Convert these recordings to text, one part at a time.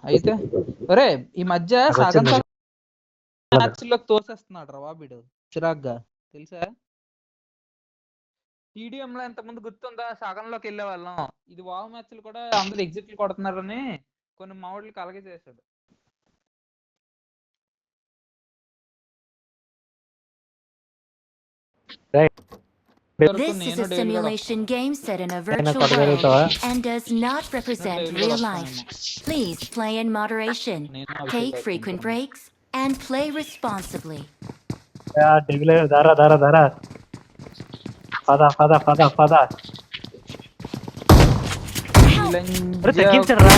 అయితే ఒరే ఈ మధ్య నాకు సగం వచ్చింది. సగం మ్యాచ్ల్లోకి తోసేస్తున్నాడు రా బాబిడు చిరాగ్గా తెలుసా. టీడీఎం లో ఇంతకుముందు గుర్తుందా సగంలోకి వెళ్ళే వాళ్ళం, ఇది వావ్ మ్యాచ్లు కూడా అందరూ ఎగ్జిట్లు కొడుతున్నారని కొన్ని మావోళ్ళు కలగే చేశాడు. This is a simulation game set in a virtual world and does not represent real life. Please play in moderation, take frequent breaks, and play responsibly. దారా దారా దారా పద పద పద పద తగ్గించరా,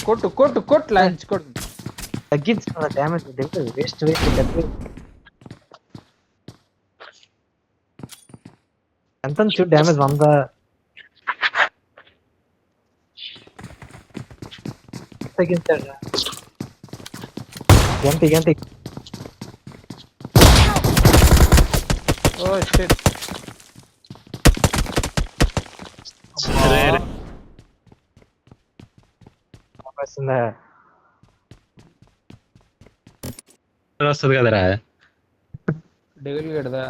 కొట్టు కొట్టు కొట్టు లంచ్ కొట్టు తగ్గించరా డ్యామేజ్. వేస్ట్ వేస్ట్ ఎంత చూడు డ్యామేజ్ 100. తగ్గించాడు ఎంత ఎంత. ఓ షిట్ వస్తుంది కదరా డెవిల్ గడదా.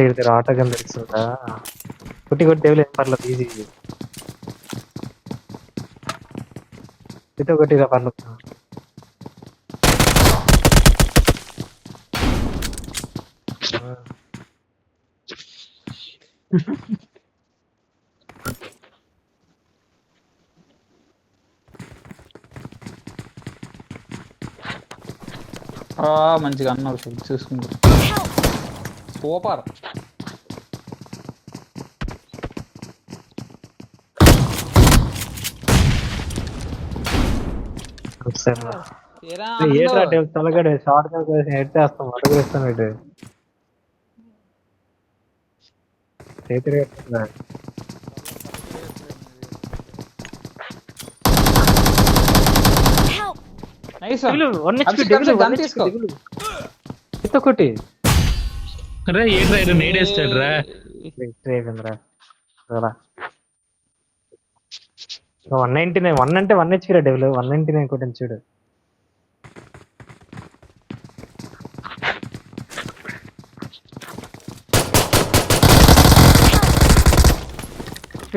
ఇది ఆట గన్ తెలుస్తుందా, కొట్టి కొట్టి డెవిల్ ఏం పర్లేదు, ఈజీ ఇటు కొట్టిగా పర్లేదు. మంచిగా అన్నారు చూసుకుంటా సూపర్. తలగడే షార్ట్ ఎట్టేస్తాం అడుగుస్తాం ఇటు చేతి. కొట్టి నేడేస్తాడు రా 199. 1 అంటే 1 HP రా డెవిల్. 199 కొట్టింది చూడు.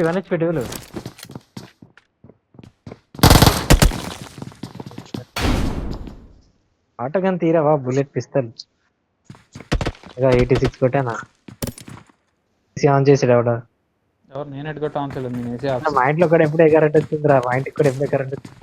One HP devil. ఆటోగన్ తీరావా, బుల్లెట్ పిస్తల్ 86 కొట్టానా. ఆన్ చేసాడు ఎవడ, ఎవరు నేను ఎట్టుకొట్ట ఆన్ చేయలేదు, నేను వేసే మా ఇంట్లో కూడా ఎప్పుడే కరెంట్ వచ్చిందిరా, మా ఇంటికి కూడా ఎప్పుడే కరెంట్ వచ్చింది.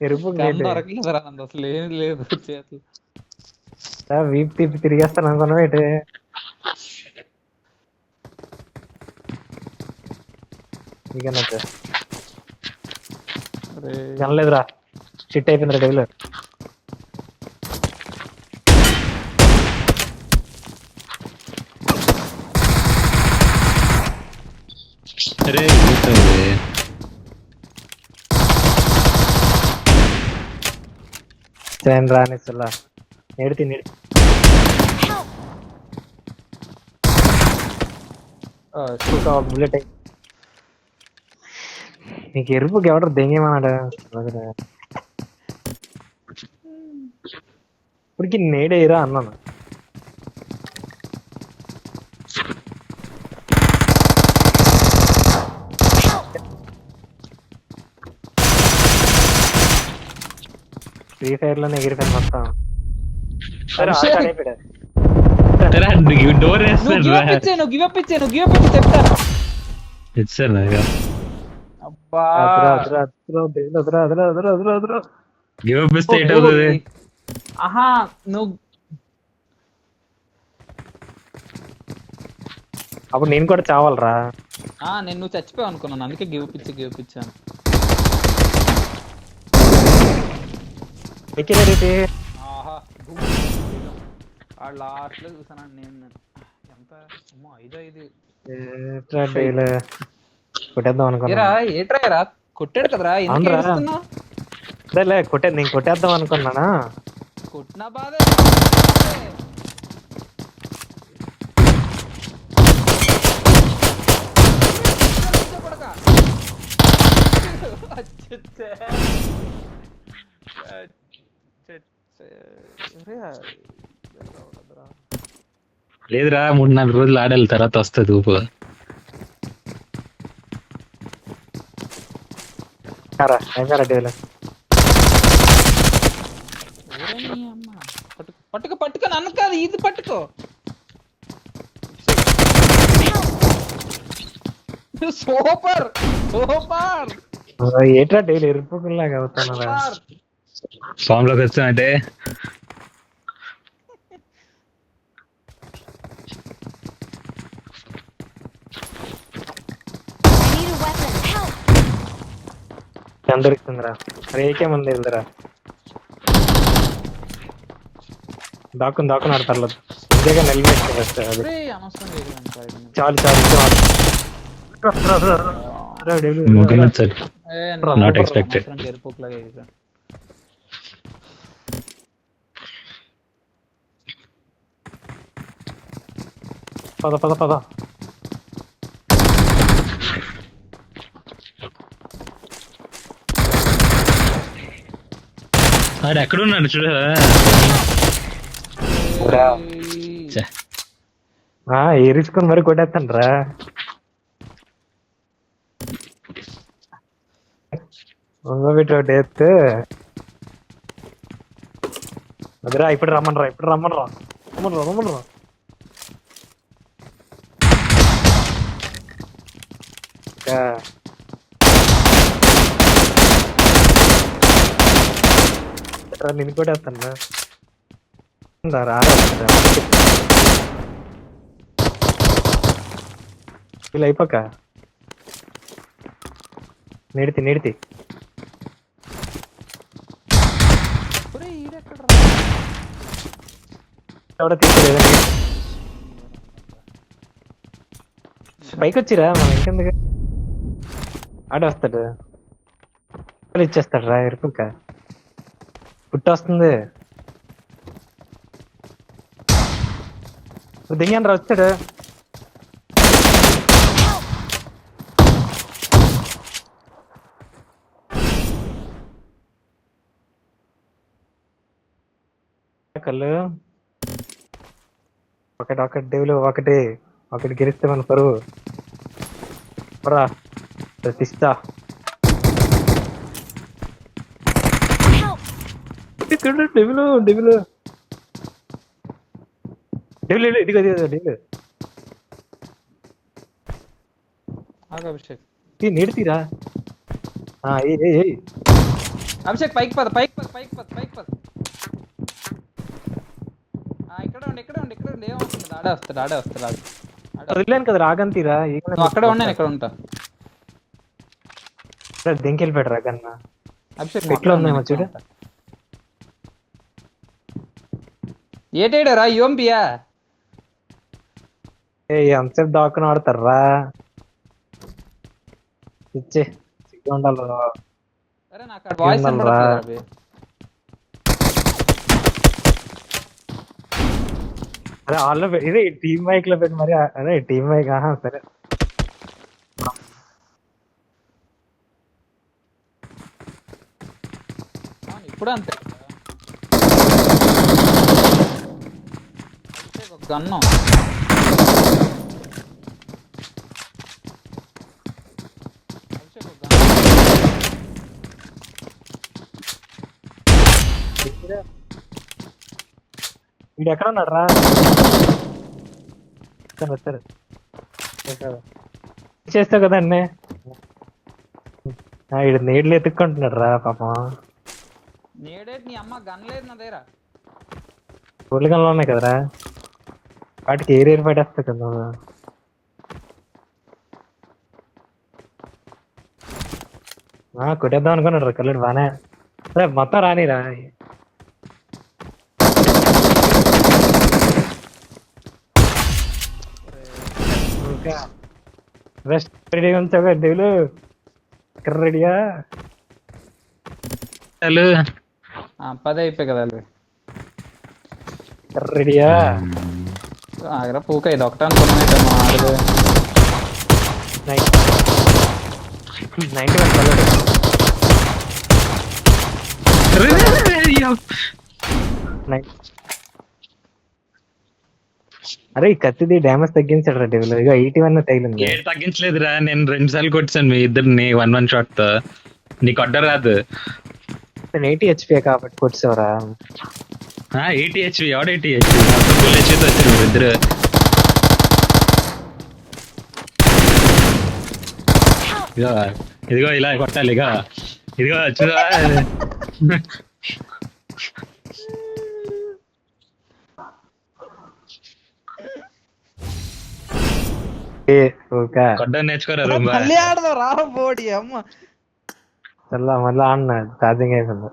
ఎరుపు అసలు ఏం లేదు చేతులు. వీపు తిప్పి తిరిగేస్తాను అనుకున్నావు ఏంటి. కనలేదురా, షిట్ అయిపోయిందిరా డెవిల్. రానిసలా నేడితే బుల్లెట్. నీకు ఎరుపుకి ఎవడరు దెంగేమన్నాడు ఇప్పటికి నేడేరా అన్నాను. ఫ్రీ ఫైర్ లోనే ఎగిరిపోయింది మొత్తం. డోర్ ఆహా నువ్వు అప్పుడు నేను కూడా చావాలరా. నేను నువ్వు చచ్చిపోయావు అనుకున్నాను, అందుకే గివ్ పిచ్చాను. లాస్ట్ లో చూసాను నేను ఎంత 5-5 కొట్టేద్దాం ఏరా అనుకున్నాను. ఏట్రా కొట్టాడు కదరా ఎందుకు అవునరా. ఏడుస్తున్నావు? అదేలే నేను కొట్టేద్దాం అనుకున్నానా. కొట్టిన బాధే కొడకా. అచ్చచ్చే. అచ్చచ్చే. ఒరేయ్, రావట్లేదురా. లేదురా 3-4 రోజులు ఆడాలి తర్వాత వస్తుంది ఊపు. ఏం కారా డేవిల్. ఒరే నీ అమ్మ. పట్టుకో పట్టుకో నన్ను కాదు ఇది పట్టుకో. సూపర్ సూపర్ ఏట్రా డైలీ ఎరుపులాగా అవుతున్నారా. సూపర్. ఫామ్ లోకి వచ్చానంటే I need a weapon. Help! దొరుకుతుందిరా. అరే ఏకేముంది వెళ్దరా. దాక్కుని ఆడతారు ఇదేగా నిలబెట్టి అది. ఒరేయ్, అనవసరంగా ఎగిరాను పైన. చాలు ముగ్గురు వచ్చారు. Not expected. అనవసరంగా ఎరుపులాగా ఎగిరాను. పద ఆడు ఎక్కడున్నాడు చూడ. ఏరించుకొని మరి కొట్టేస్తాను రా. పెట్టి ఎత్తే అదిరా. ఇప్పుడు రమ్మనరా. నేను కూడా వేస్తాను రా. ఇలా అయిపోక నెడితి ఒరేయ్, ఈడెక్కడ్రా? ఎవడ తీసుకోలేదా. పైకి వచ్చిరా మనం ఇంకెందుకు. ఆడొస్తాడు ఇచ్చేస్తాడు రా. ఎరుపుక పుట్టి వస్తుంది. దిగాను రా. వచ్చాడు. కళ్ళు ఒకటి డేవులు ఒకటి గెలిస్తే మన పరువు రా. ప్రతిష్ట డెవిలు ఇదిగో డెవిలు ఆగు అభిషేక్. నేడుతీరా. అభిషేక్ పైకి పద. ఇక్కడ ఉండి ఏమవుతుంది. ఆడే వస్తాడు. వదిలేను కదా రాగంతీరా. నువ్వు అక్కడే ఉన్నాను ఇక్కడ ఉంటా. దెంకెళ్ళిపోయాడు రాగన్న. అభిషేక్ ఎట్లా ఉందేమో చూడు. ఏటేడారా యోంపియా. ఎంతసేపు దాక్కుని ఆడతారా. ఇచ్చే ఉండాలి. అరే నాకు ఆ వాయిస్ వినపడట్లేదు అభి. అరే వాళ్ళు ఇదే టీమ్ మైక్ లో పెట్టి మరి. అదే టీమ్ మైక్. సరే ఇప్పుడు అంతే. ఒక గన్ను. వీడు ఎక్కడ ఉన్నాడు రా. వచ్చారు చేస్తావు కదండి. వీడు నీళ్ళు ఎత్తుక్కుంటున్నాడు రా పాపం. నేడేటి నీ అమ్మ గన్ లేదు నా దగ్గర. ఊళ్ళ గన్లు ఉన్నాయి కదరా. వాటికి ఏరియర్ పడేస్తావు కదా. కొట్టేద్దాం అనుకున్నాడు రా కళ్ళు బానే. అరే మొత్తం రానిరా. రెస్ట్ రెడీగా ఉంచావు డేవులు ఇక్కడ రెడీగా హలో 10 అయిపోయి కదా అవి. ఇక్కడ రెడీగా ఆగరా పూక ఇది ఒకటే అనుకున్నాను మాడదు. 91 కలర్ అరే ఈ కత్తిది డ్యామేజ్ తగ్గించాడు రా డెవిల్. ఇక 81 తగిలింది. ఏడు తగ్గించలేదురా, నేను 2 సార్లు కొట్టాను మీ ఇద్దరిని 1-1 షాట్ తో. నీకు అడ్డ రాదు. 80 HP కాబట్టి కొట్టిసేవరా. 80 హెచ్పి ఎవడ 80 హెచ్పి ఫుల్ హెచ్పితో వచ్చారు మీరు ఇద్దరు. ఇదిగో ఇలా కొట్టాలి. ఇదిగో చూడా. కొట్టడం నేర్చుకోరా మళ్ళీ ఆడదాం రా బోడి అమ్మ. మళ్ళా ఆడినా ఛార్జింగ్ అయిపోయింది.